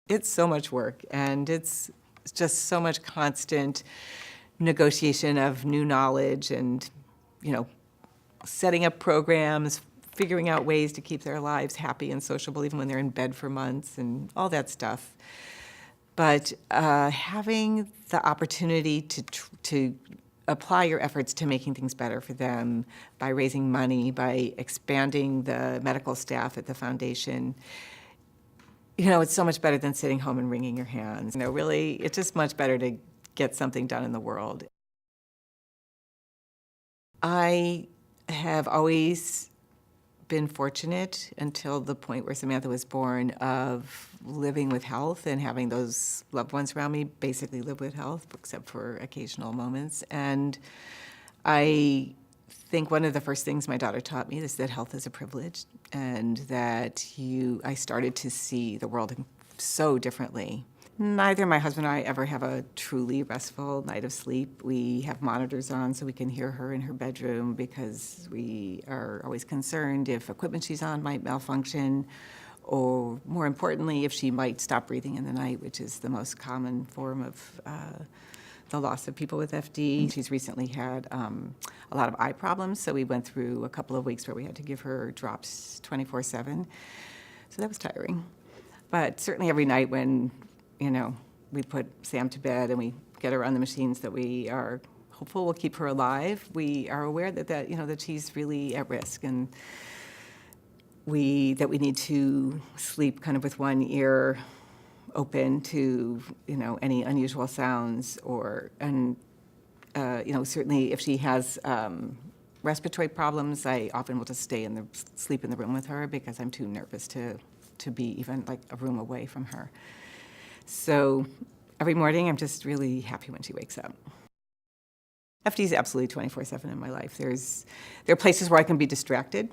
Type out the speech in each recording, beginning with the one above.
It's so much work, and it's just so much constant negotiation of new knowledge and, setting up programs, figuring out ways to keep their lives happy and sociable even when they're in bed for months and all that stuff. But having the opportunity to apply your efforts to making things better for them by raising money, by expanding the medical staff at the foundation, it's so much better than sitting home and wringing your hands. Really, it's just much better to get something done in the world. I have always been fortunate until the point where Samantha was born of living with health and having those loved ones around me basically live with health, except for occasional moments. And I think one of the first things my daughter taught me is that health is a privilege, and that I started to see the world so differently. Neither my husband and I ever have a truly restful night of sleep. We have monitors on so we can hear her in her bedroom because we are always concerned if equipment she's on might malfunction, or more importantly, if she might stop breathing in the night, which is the most common form of the loss of people with FD. She's recently had a lot of eye problems, so we went through a couple of weeks where we had to give her drops 24/7. So that was tiring. But certainly every night when we put Sam to bed and we get her on the machines that we are hopeful will keep her alive, we are aware that she's really at risk, and that we need to sleep kind of with one ear open to any unusual sounds, certainly if she has respiratory problems, I often will just sleep in the room with her because I'm too nervous to be even like a room away from her. So every morning I'm just really happy when she wakes up. FD is absolutely 24/7 in my life. There are places where I can be distracted,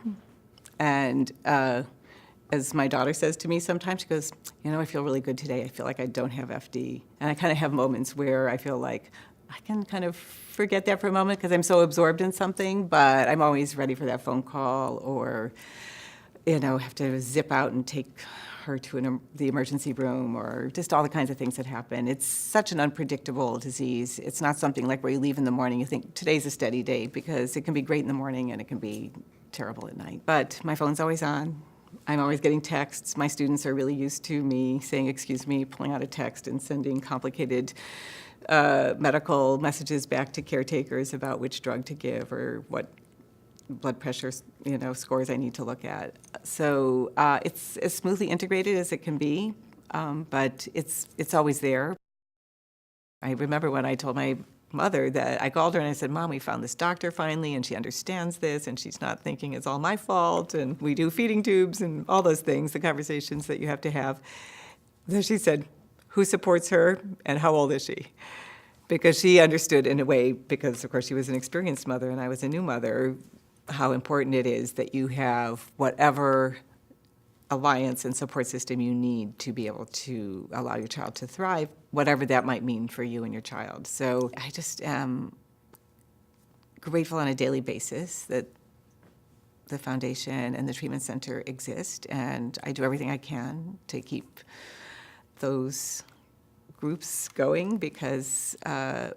and as my daughter says to me sometimes, she goes, I feel really good today. I feel like I don't have FD. And I kind of have moments where I feel like I can kind of forget that for a moment because I'm so absorbed in something, but I'm always ready for that phone call, or have to zip out and take her to the emergency room, or just all the kinds of things that happen. It's such an unpredictable disease. It's not something like where you leave in the morning, you think today's a steady day, because it can be great in the morning and it can be terrible at night. But my phone's always on. I'm always getting texts. My students are really used to me saying, excuse me, pulling out a text and sending complicated medical messages back to caretakers about which drug to give or what blood pressure, scores I need to look at. So it's as smoothly integrated as it can be, but it's always there. I remember when I told my mother that I called her and I said, Mom, we found this doctor finally, and she understands this, and she's not thinking it's all my fault, and we do feeding tubes and all those things, the conversations that you have to have. Then she said, who supports her and how old is she? Because she understood in a way, because of course she was an experienced mother and I was a new mother, how important it is that you have whatever alliance and support system you need to be able to allow your child to thrive, whatever that might mean for you and your child. So I just am grateful on a daily basis that the foundation and the treatment center exist, and I do everything I can to keep those groups going, because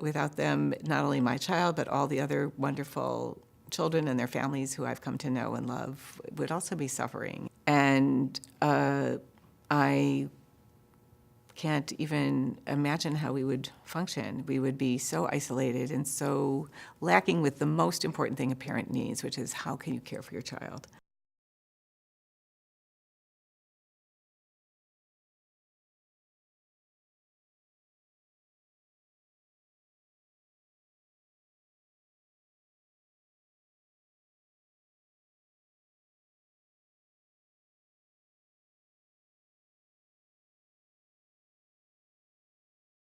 without them, not only my child, but all the other wonderful children and their families who I've come to know and love would also be suffering. And I can't even imagine how we would function. We would be so isolated and so lacking with the most important thing a parent needs, which is how can you care for your child?